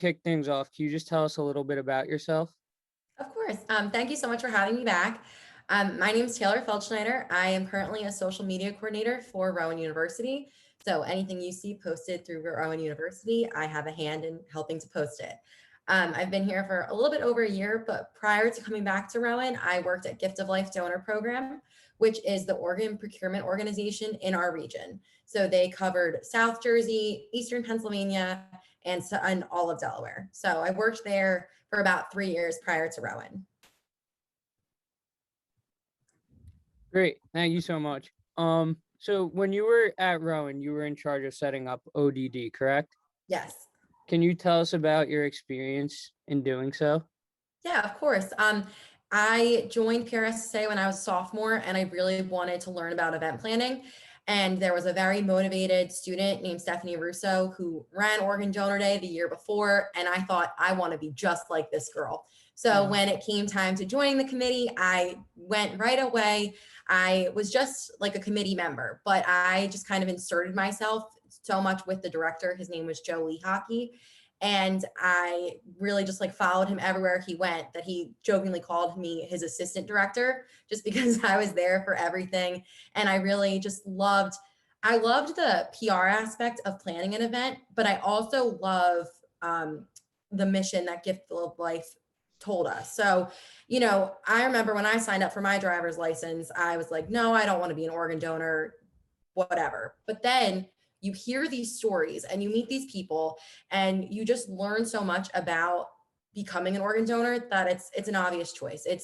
kick things off, can you just tell us a little bit about yourself? Of course. Thank you so much for having me back. My name is Taylor Feldschneider. I am currently a social media coordinator for Rowan University. So anything you see posted through Rowan University, I have a hand in helping to post it. I've been here for a little bit over a year, but prior to coming back to Rowan, I worked at Gift of Life Donor Program, which is the organ procurement organization in our region. So they covered South Jersey, Eastern Pennsylvania, and all of Delaware. So I worked there for about 3 years prior to Rowan. Great. Thank you so much. So when you were at Rowan, you were in charge of setting up ODD, correct? Yes. Can you tell us about your experience in doing so? Yeah, of course. I joined PRSSA when I was a sophomore, and I really wanted to learn about event planning. And there was a very motivated student named Stephanie Russo who ran Organ Donor Day the year before. And I thought, I want to be just like this girl. So Mhm. when it came time to joining the committee, I went right away. I was just like a committee member, but I just kind of inserted myself so much with the director. His name was Joe Lee Hockey. And I really just like followed him everywhere he went, that he jokingly called me his assistant director just because I was there for everything. And I really just I loved the PR aspect of planning an event, but I also love the mission that Gift of Life told us. So, I remember when I signed up for my driver's license, I was like, no, I don't want to be an organ donor, whatever. But then you hear these stories and you meet these people and you just learn so much about becoming an organ donor that it's an obvious choice. It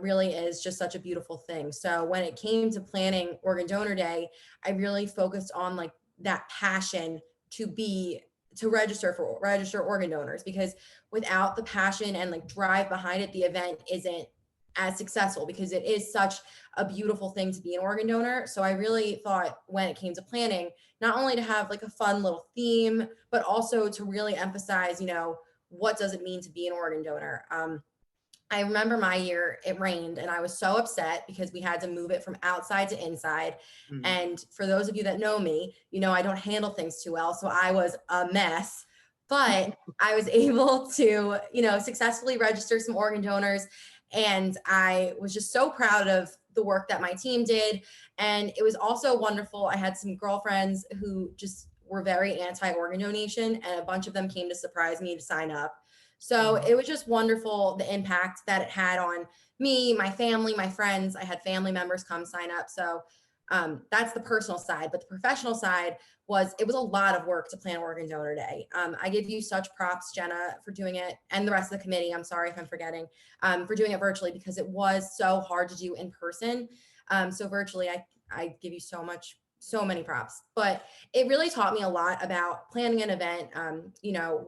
really is just such a beautiful thing. So when it came to planning Organ Donor Day, I really focused on like that passion to register organ donors, because without the passion and like drive behind it, the event isn't as successful, because it is such a beautiful thing to be an organ donor. So I really thought when it came to planning, not only to have like a fun little theme, but also to really emphasize, what does it mean to be an organ donor? I remember my year, it rained and I was so upset because we had to move it from outside to inside. Mhm. And for those of you that know me, I don't handle things too well. So I was a mess, but I was able to, successfully register some organ donors. And I was just so proud of the work that my team did. And it was also wonderful. I had some girlfriends who just were very anti organ donation, and a bunch of them came to surprise me to sign up. So Mhm. it was just wonderful, the impact that it had on me, my family, my friends. I had family members come sign up. So that's the personal side. But the professional side it was a lot of work to plan Organ Donor Day. I give you such props, Jenna, for doing it, and the rest of the committee. I'm sorry if I'm forgetting, for doing it virtually, because it was so hard to do in person. So virtually, I give you so many props. But it really taught me a lot about planning an event,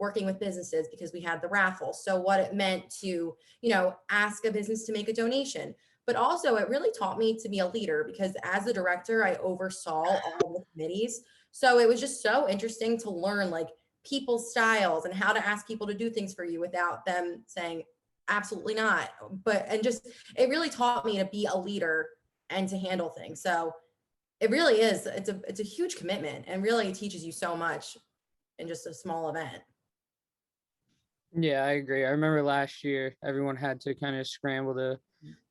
working with businesses, because we had the raffle. So what it meant to, ask a business to make a donation. But also it really taught me to be a leader, because as the director, I oversaw all the committees. So it was just so interesting to learn like people's styles and how to ask people to do things for you without them saying absolutely not. And just, it really taught me to be a leader and to handle things. So it really is. It's a huge commitment, and really teaches you so much in just a small event. Yeah, I agree. I remember last year everyone had to kind of scramble to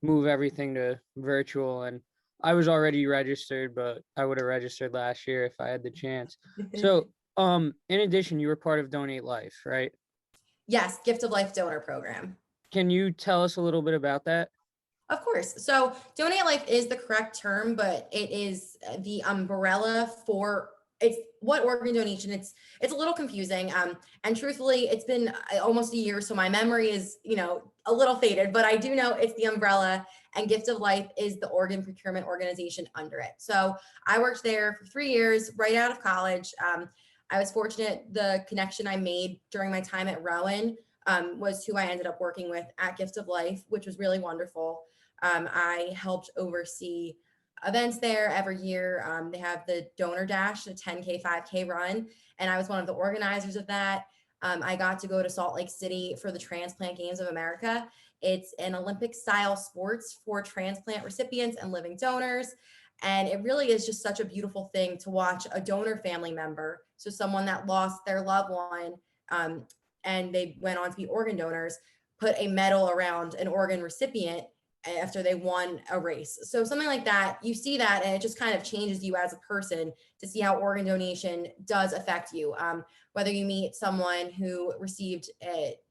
move everything to virtual, and I was already registered, but I would have registered last year if I had the chance. So, in addition, you were part of Donate Life, right? Yes, Gift of Life Donor Program. Can you tell us a little bit about that? Of course. So donate life is the correct term, but it is the umbrella for it's what organ donation. It's a little confusing. And truthfully, it's been almost a year, so my memory is, a little faded, but I do know it's the umbrella, and Gift of Life is the organ procurement organization under it. So I worked there for 3 years right out of college. I was fortunate, the connection I made during my time at Rowan was who I ended up working with at Gift of Life, which was really wonderful. I helped oversee events there every year. They have the Donor Dash, the 10K, 5K run, and I was one of the organizers of that. I got to go to Salt Lake City for the Transplant Games of America. It's an Olympic style sports for transplant recipients and living donors. And it really is just such a beautiful thing to watch a donor family member, so someone that lost their loved one, um, and they went on to be organ donors, put a medal around an organ recipient after they won a race. So something like that, you see that, and it just kind of changes you as a person to see how organ donation does affect you. Whether you meet someone who received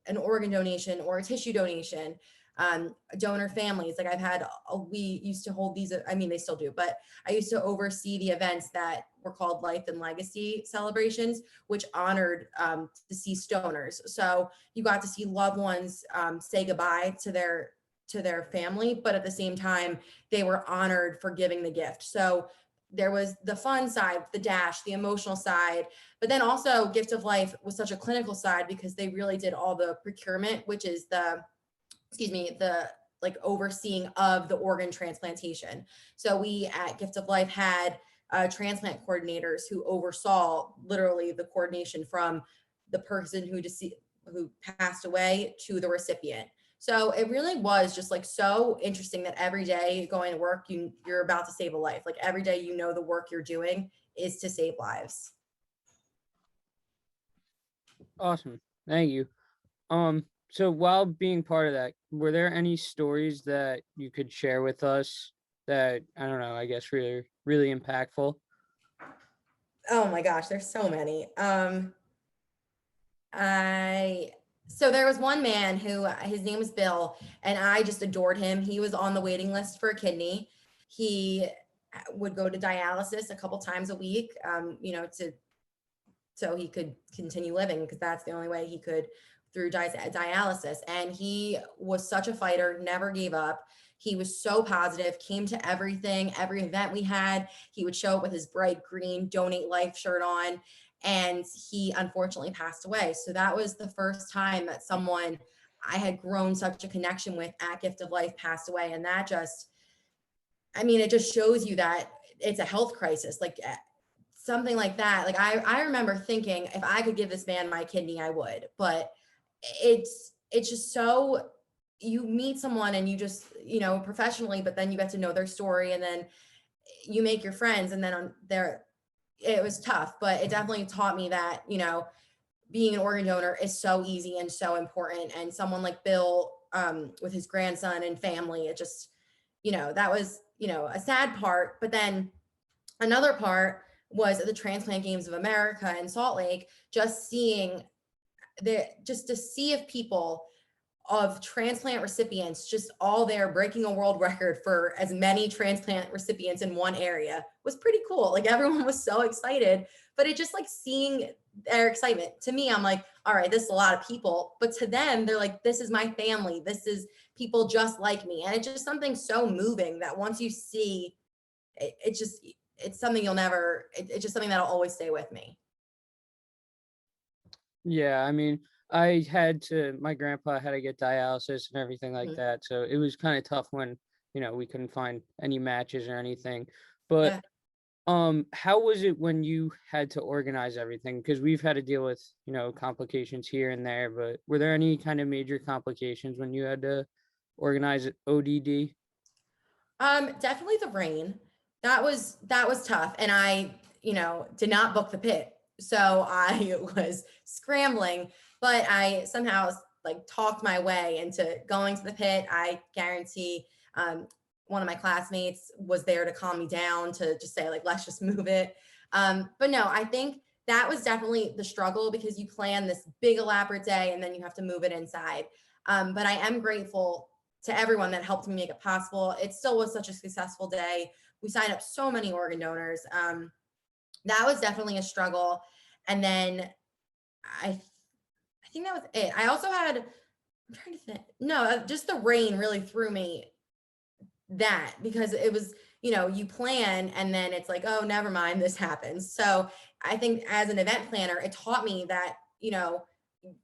an organ donation or a tissue donation, donor families. Like I've had, we used to hold these, I mean, they still do, but I used to oversee the events that were called Life and Legacy celebrations, which honored deceased donors. So you got to see loved ones say goodbye to their family, but at the same time, they were honored for giving the gift. So there was the fun side, the dash, the emotional side, but then also Gift of Life was such a clinical side because they really did all the procurement, which is the like overseeing of the organ transplantation. So we at Gift of Life had transplant coordinators who oversaw literally the coordination from the person who passed away to the recipient. So it really was just like so interesting that every day going to work, you're about to save a life. Like every day, the work you're doing is to save lives. Awesome. Thank you. So while being part of that, were there any stories that you could share with us that, I don't know, I guess really, really impactful? Oh my gosh, there's so many. So there was one man who his name was Bill, and I just adored him. He was on the waiting list for a kidney. He would go to dialysis a couple times a week, so he could continue living, because that's the only way he could, through dialysis. And he was such a fighter, never gave up. He was so positive, came to every event we had. He would show up with his bright green Donate Life shirt on, and he unfortunately passed away. So that was the first time that someone I had grown such a connection with at Gift of Life passed away. And that just, it just shows you that it's a health crisis. Like something like that. Like I remember thinking, if I could give this man my kidney, I would. But it's just so, you meet someone and you just, professionally, but then you get to know their story, and then you make your friends, and then it was tough, but it definitely taught me that, being an organ donor is so easy and so important. And someone like Bill, with his grandson and family, it just, that was, a sad part. But then another part was at the Transplant Games of America in Salt Lake, just to see if people of transplant recipients just all there breaking a world record for as many transplant recipients in one area was pretty cool. Like everyone was so excited, but it just like seeing their excitement. To me, I'm like, all right, this is a lot of people, but to them, they're like, this is my family. This is people just like me. And it's just something so moving that once you see it, it's something you'll never, it's just something that'll always stay with me. Yeah, my grandpa had to get dialysis and everything like Mhm. that. So it was kind of tough when, we couldn't find any matches or anything. But Yeah. how was it when you had to organize everything? Because we've had to deal with, complications here and there, but were there any kind of major complications when you had to organize ODD? Definitely the rain. That was tough. And I, did not book the pit. So I was scrambling, but I somehow like talked my way into going to the pit. I guarantee one of my classmates was there to calm me down, to just say like, let's just move it. But no, I think that was definitely the struggle, because you plan this big elaborate day and then you have to move it inside. But I am grateful to everyone that helped me make it possible. It still was such a successful day. We signed up so many organ donors. That was definitely a struggle. And then I think that was it. I also had, I'm trying to think. No, just the rain really threw me, that, because it was, you plan and then it's like, oh, never mind, this happens. So I think as an event planner, it taught me that,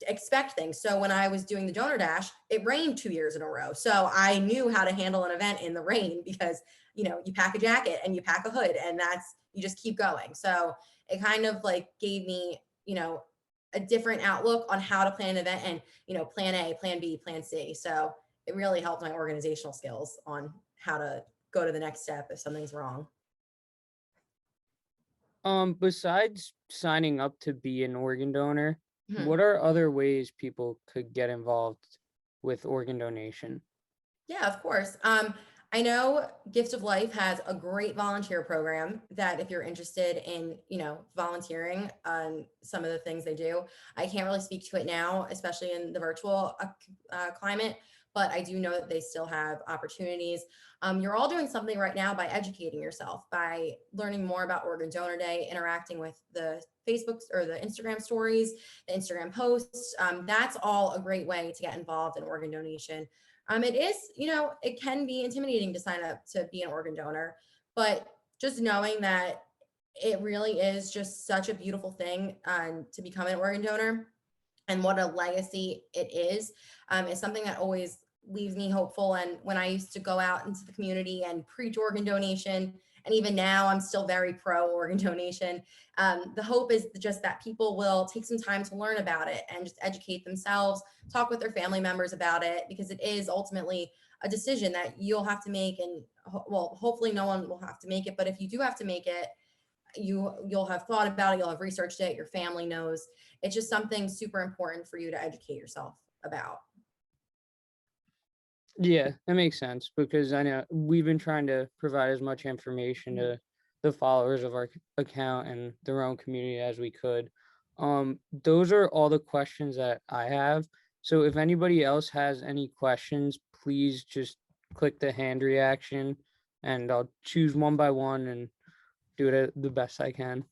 expect things. So when I was doing the donor dash, it rained 2 years in a row. So I knew how to handle an event in the rain, because, you pack a jacket and you pack a hood, and you just keep going. So it kind of like gave me, a different outlook on how to plan an event, and, plan A, plan B, plan C. So it really helped my organizational skills on how to go to the next step if something's wrong. Besides signing up to be an organ donor, Mhm. what are other ways people could get involved with organ donation? Yeah, of course. I know Gift of Life has a great volunteer program that if you're interested in, volunteering on some of the things they do, I can't really speak to it now, especially in the virtual climate, but I do know that they still have opportunities. You're all doing something right now by educating yourself, by learning more about Organ Donor Day, interacting with the Facebooks or the Instagram stories, the Instagram posts. That's all a great way to get involved in organ donation. It is, it can be intimidating to sign up to be an organ donor, but just knowing that it really is just such a beautiful thing to become an organ donor and what a legacy it is something that always leaves me hopeful. And when I used to go out into the community and preach organ donation, and even now I'm still very pro organ donation, the hope is just that people will take some time to learn about it and just educate themselves, talk with their family members about it, because it is ultimately a decision that you'll have to make. And well, hopefully no one will have to make it, but if you do have to make it, you'll have thought about it, you'll have researched it, your family knows. It's just something super important for you to educate yourself about. Yeah, that makes sense because I know we've been trying to provide as much information Mhm. to the followers of our account and their own community as we could. Those are all the questions that I have. So if anybody else has any questions, please just click the hand reaction and I'll choose one by one and do it the best I can.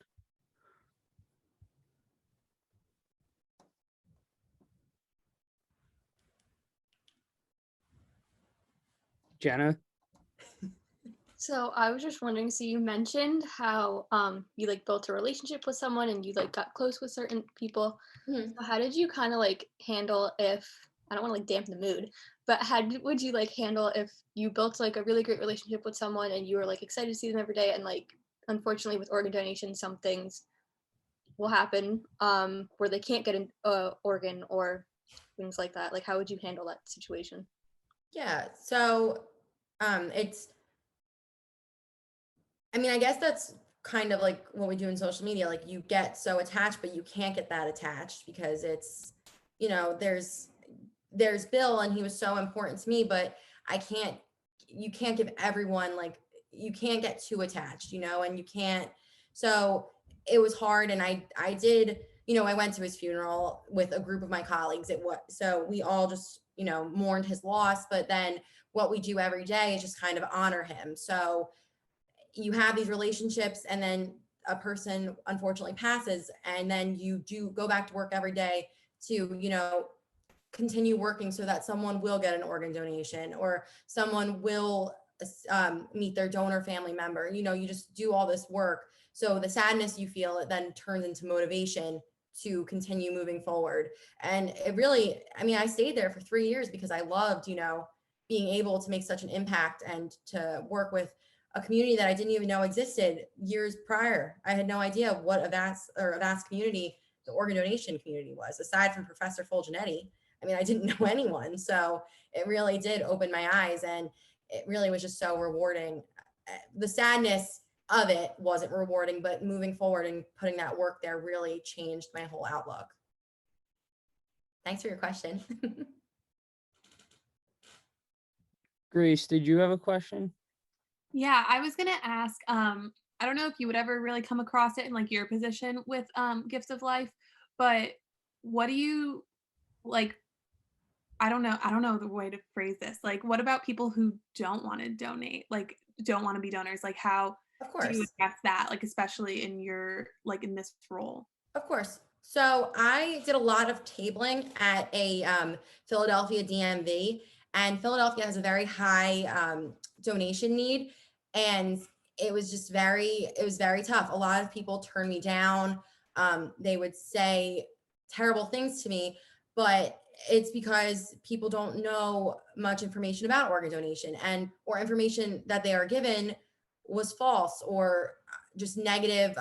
Jenna? So I was just wondering, so you mentioned how you like built a relationship with someone and you like got close with certain people. Mhm. So how did you kind of like handle if I don't want to like dampen the mood, but would you like handle if you built like a really great relationship with someone and you were like excited to see them every day and like unfortunately with organ donation some things will happen where they can't get an organ or things like that. Like how would you handle that situation? Yeah. So it's, I mean, I guess that's kind of like what we do in social media. Like you get so attached, but you can't get that attached because it's, there's Bill and he was so important to me, but I can't, you can't give everyone like, you can't get too attached, and you can't. So it was hard. And I did, I went to his funeral with a group of my colleagues. So we all just, mourned his loss, but then what we do every day is just kind of honor him. So you have these relationships and then a person unfortunately passes and then you do go back to work every day to continue working so that someone will get an organ donation or someone will meet their donor family member. You just do all this work, so the sadness you feel, it then turns into motivation to continue moving forward. And it really, I mean, I stayed there for 3 years because I loved being able to make such an impact and to work with a community that I didn't even know existed years prior. I had no idea what a vast community the organ donation community was, aside from Professor Fulginiti. I mean, I didn't know anyone. So it really did open my eyes and it really was just so rewarding. The sadness of it wasn't rewarding, but moving forward and putting that work there really changed my whole outlook. Thanks for your question. Grace, did you have a question? Yeah, I was gonna ask, I don't know if you would ever really come across it in like your position with Gifts of Life, but what do you like I don't know the way to phrase this. Like what about people who don't want to donate, like don't want to be donors? Like how Of do you course. address that, like especially in your like in this role? Of course. So I did a lot of tabling at a Philadelphia DMV, and Philadelphia has a very high donation need, and it was very tough. A lot of people turned me down. They would say terrible things to me, but it's because people don't know much information about organ donation, and or information that they are given was false or just negative.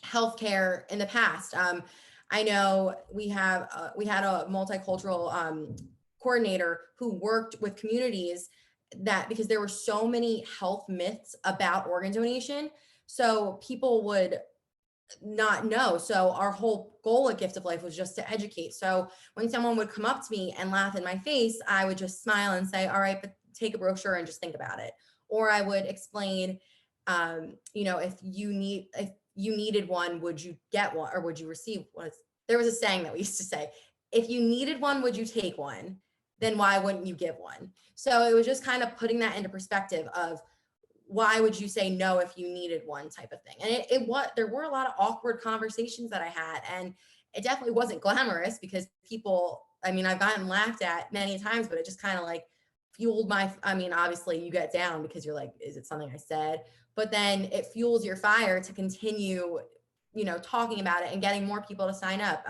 Healthcare in the past. I know we had a multicultural coordinator who worked with communities that because there were so many health myths about organ donation, so people would not know. So our whole goal at Gift of Life was just to educate. So when someone would come up to me and laugh in my face, I would just smile and say, all right, but take a brochure and just think about it. Or I would explain, if you needed one, would you get one or would you receive one? There was a saying that we used to say, if you needed one, would you take one? Then why wouldn't you give one? So it was just kind of putting that into perspective of, why would you say no if you needed one, type of thing. And there were a lot of awkward conversations that I had, and it definitely wasn't glamorous because people, I mean, I've gotten laughed at many times, but it just kind of like fueled obviously you get down because you're like, is it something I said? But then it fuels your fire to continue, talking about it and getting more people to sign up.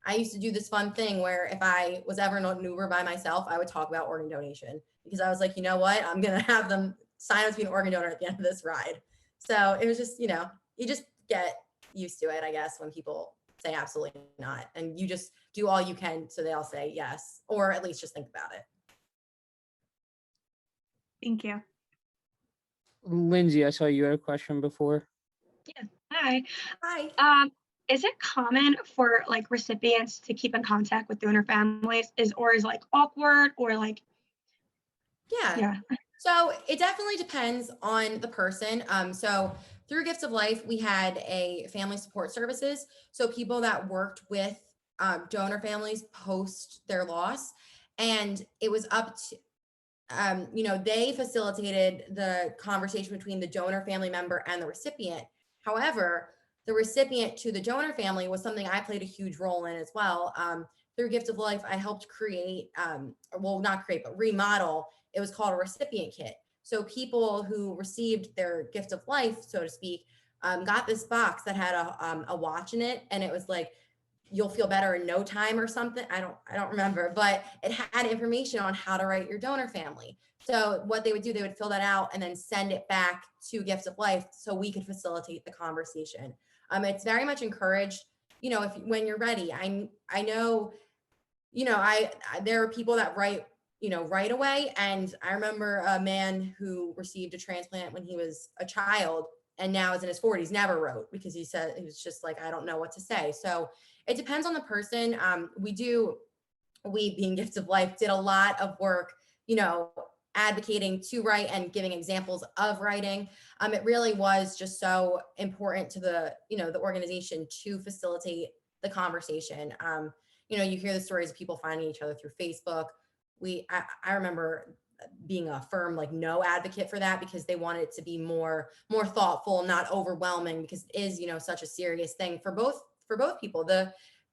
I used to do this fun thing where if I was ever in an Uber by myself, I would talk about organ donation because I was like, you know what, I'm going to have them sign up to be an organ donor at the end of this ride. So it was just, you just get used to it, I guess, when people say absolutely not. And you just do all you can so they'll say yes, or at least just think about it. Thank you. Lindsay, I saw you had a question before. Yeah. Hi. Hi. Is it common for like recipients to keep in contact with donor families? Is like awkward or like? Yeah. So it definitely depends on the person. So through Gifts of Life, we had a family support services. So people that worked with donor families post their loss, and it was up to, they facilitated the conversation between the donor family member and the recipient. However, the recipient to the donor family was something I played a huge role in as well. Through Gift of Life, I helped create, not create, but remodel. It was called a recipient kit. So people who received their Gift of Life, so to speak, got this box that had a watch in it, and it was like, you'll feel better in no time or something. I don't remember, but it had information on how to write your donor family. So what they would do, they would fill that out and then send it back to Gift of Life so we could facilitate the conversation. It's very much encouraged, when you're ready. I know, there are people that write, right away. And I remember a man who received a transplant when he was a child and now is in his 40s, never wrote because he said, he was just like, I don't know what to say. So it depends on the person. We being Gifts of Life did a lot of work, advocating to write and giving examples of writing. It really was just so important to the organization to facilitate the conversation. You hear the stories of people finding each other through Facebook. I remember being a firm like no advocate for that because they wanted it to be more thoughtful, not overwhelming, because it is, such a serious thing for both people. The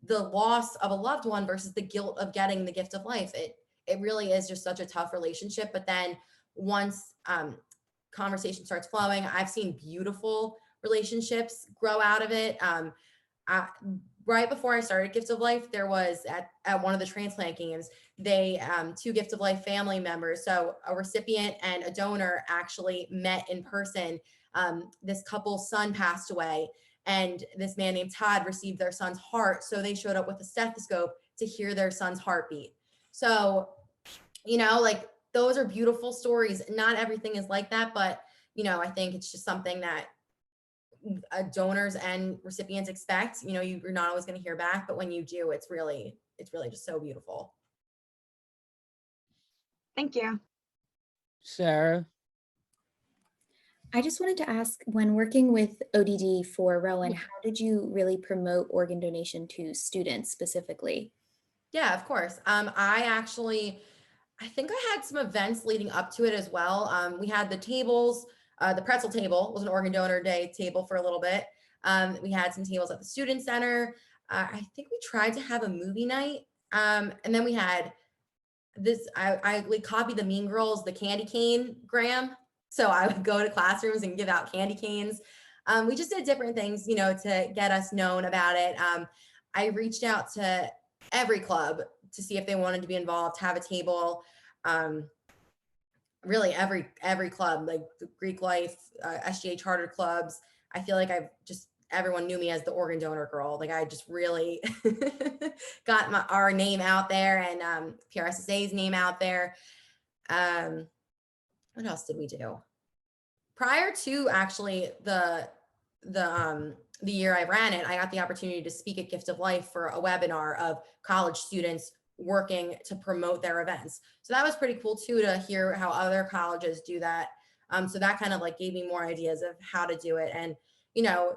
loss of a loved one versus the guilt of getting the Gift of Life. It really is just such a tough relationship. But then once conversation starts flowing, I've seen beautiful relationships grow out of it. Right before I started Gift of Life, there was at one of the transplant games, they two Gift of Life family members, so a recipient and a donor, actually met in person. This couple's son passed away, and this man named Todd received their son's heart. So they showed up with a stethoscope to hear their son's heartbeat. So, like those are beautiful stories. Not everything is like that, but, I think it's just something that donors and recipients expect. You're not always going to hear back, but when you do, it's really just so beautiful. Thank you. Sarah? I just wanted to ask, when working with ODD for Rowan, how did you really promote organ donation to students specifically? Yeah, of course. I think I had some events leading up to it as well. We had the tables, the pretzel table was an organ donor day table for a little bit. We had some tables at the student center. I think we tried to have a movie night. And then we had this, I copied the Mean Girls, the candy cane gram. So I would go to classrooms and give out candy canes. We just did different things, to get us known about it. I reached out to every club to see if they wanted to be involved, have a table. Really every club, like the Greek Life, SGA charter clubs. I feel like everyone knew me as the organ donor girl. Like I just really got our name out there, and PRSSA's name out there. What else did we do? Prior to actually the the year I ran it, I got the opportunity to speak at Gift of Life for a webinar of college students working to promote their events. So that was pretty cool too, to hear how other colleges do that. So that kind of like gave me more ideas of how to do it. And, you know,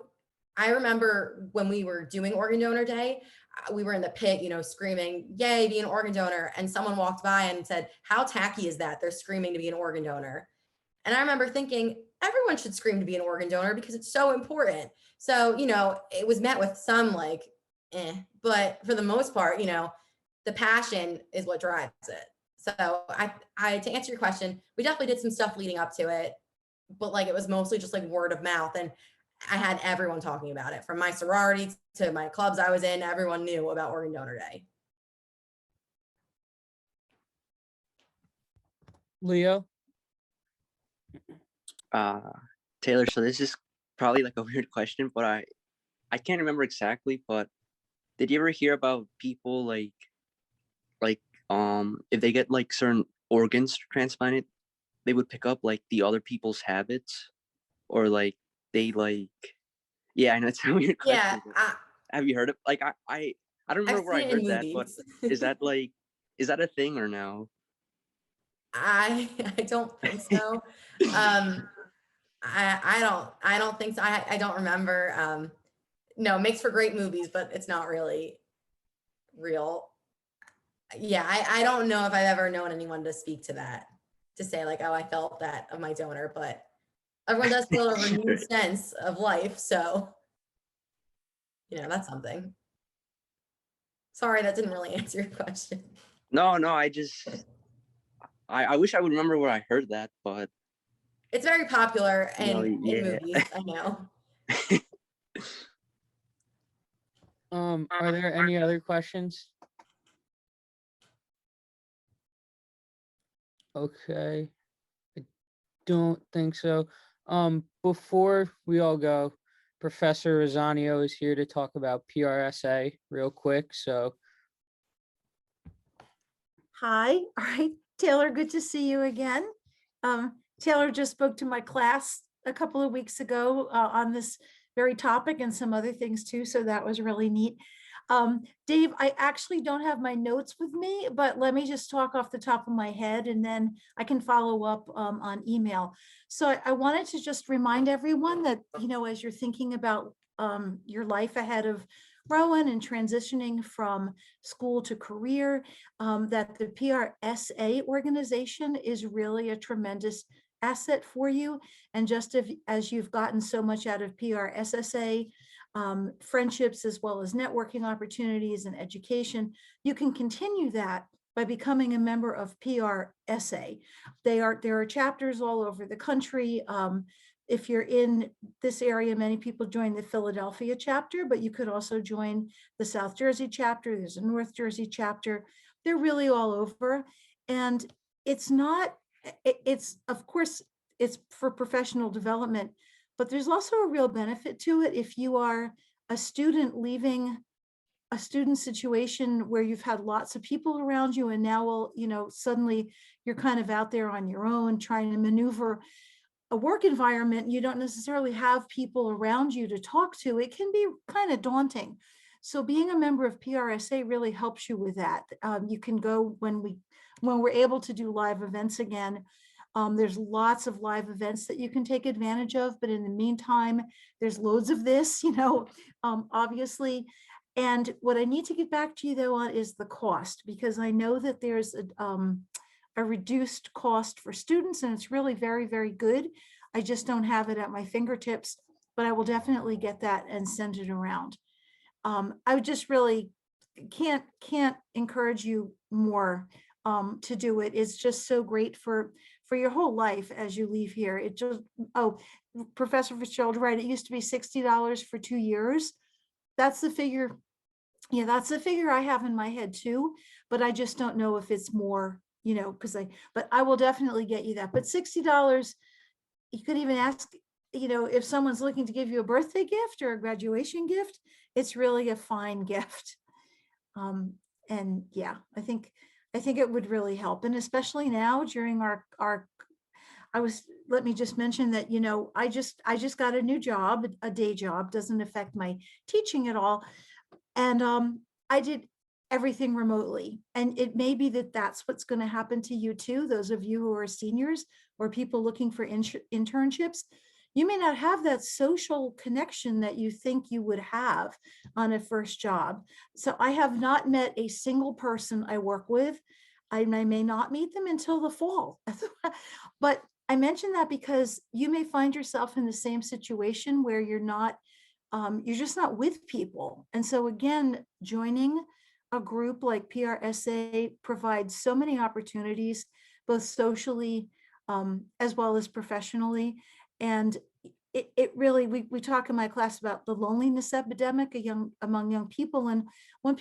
I remember when we were doing Organ Donor Day, we were in the pit, you know, screaming, yay, be an organ donor. And someone walked by and said, how tacky is that? They're screaming to be an organ donor. And I remember thinking, everyone should scream to be an organ donor because it's so important. So, you know, it was met with some like, but for the most part, you know, the passion is what drives it. So to answer your question, we definitely did some stuff leading up to it, but like, it was mostly just like word of mouth. And I had everyone talking about it, from my sorority to my clubs I was in. Everyone knew about Organ Donor Day. Leo? Taylor, so this is probably like a weird question, but I can't remember exactly, but did you ever hear about people like if they get like certain organs transplanted, they would pick up like the other people's habits, or like they like, yeah, I know it's a weird question. Yeah, have you heard of, like, I don't remember I've where I seen it in heard that, but movies. is that a thing or no? I don't think so. I don't think so. I don't remember. No, it makes for great movies, but it's not really real. Yeah, I don't know if I've ever known anyone to speak to that, to say like, oh, I felt that of my donor, but everyone does feel a renewed sense of life. So, you know, that's something. Sorry, that didn't really answer your question. No, I wish I would remember where I heard that, but it's very popular in yeah. movies, I know. Are there any other questions? Okay, I don't think so. Before we all go, Professor Rosanio is here to talk about PRSA real quick. So, hi, all right, Taylor, good to see you again. Taylor just spoke to my class a couple of weeks ago on this very topic and some other things too, so that was really neat. Dave, I actually don't have my notes with me, but let me just talk off the top of my head and then I can follow up on email. So I wanted to just remind everyone that, you know, as you're thinking about your life ahead of Rowan and transitioning from school to career, that the PRSA organization is really a tremendous asset for you. And just as you've gotten so much out of PRSSA, friendships as well as networking opportunities and education, you can continue that by becoming a member of PRSA. There are chapters all over the country. If you're in this area, many people join the Philadelphia chapter, but you could also join the South Jersey chapter. There's a North Jersey chapter. They're really all over. And it's of course, it's for professional development, but there's also a real benefit to it if you are a student leaving a student situation where you've had lots of people around you and now, you know, suddenly you're kind of out there on your own trying to maneuver a work environment. You don't necessarily have people around you to talk to. It can be kind of daunting. So being a member of PRSA really helps you with that. You can go when we're able to do live events again. There's lots of live events that you can take advantage of, but in the meantime, there's loads of this, you know, obviously. And what I need to get back to you though on is the cost, because I know that there's a reduced cost for students and it's really very, very good. I just don't have it at my fingertips, but I will definitely get that and send it around. I would just really can't encourage you more to do it. It's just so great for your whole life as you leave here. It just, oh, Professor Fitzgerald, right, it used to be $60 for 2 years. That's the figure. Yeah, that's the figure I have in my head too, but I just don't know if it's more, you know, but I will definitely get you that. But $60, you could even ask, you know, if someone's looking to give you a birthday gift or a graduation gift, it's really a fine gift. And yeah, I think it would really help. And especially now during I was let me just mention that, I just got a new job, a day job, doesn't affect my teaching at all. And I did everything remotely. And it may be that that's what's going to happen to you too. Those of you who are seniors or people looking for internships, you may not have that social connection that you think you would have on a first job. So I have not met a single person I work with. I may not meet them until the fall. But I mention that because you may find yourself in the same situation where you're just not with people. And so again, joining a group like PRSA provides so many opportunities, both socially as well as professionally. And it really, we talk in my class about the loneliness epidemic among young people. And one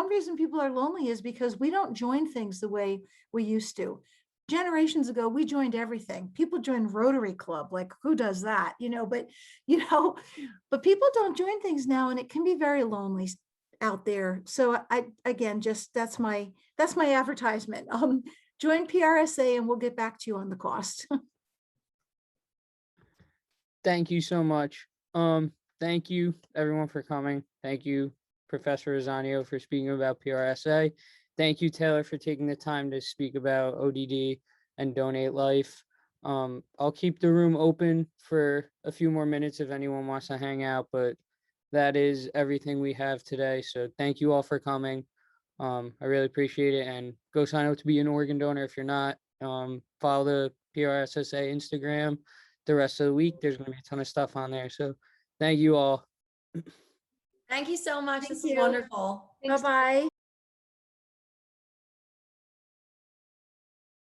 reason people are lonely is because we don't join things the way we used to. Generations ago, we joined everything. People joined Rotary Club, like who does that? But people don't join things now, and it can be very lonely out there. So that's my advertisement. Join PRSA and we'll get back to you on the cost. Thank you so much. Thank you everyone for coming. Thank you, Professor Rosanio, for speaking about PRSA. Thank you, Taylor, for taking the time to speak about ODD and Donate Life. I'll keep the room open for a few more minutes if anyone wants to hang out, but that is everything we have today. So thank you all for coming. I really appreciate it, and go sign up to be an organ donor if you're not. Follow the PRSSA Instagram the rest of the week. There's going to be a ton of stuff on there. So thank you all. Thank you so much. Thank This is you. wonderful. Bye-bye.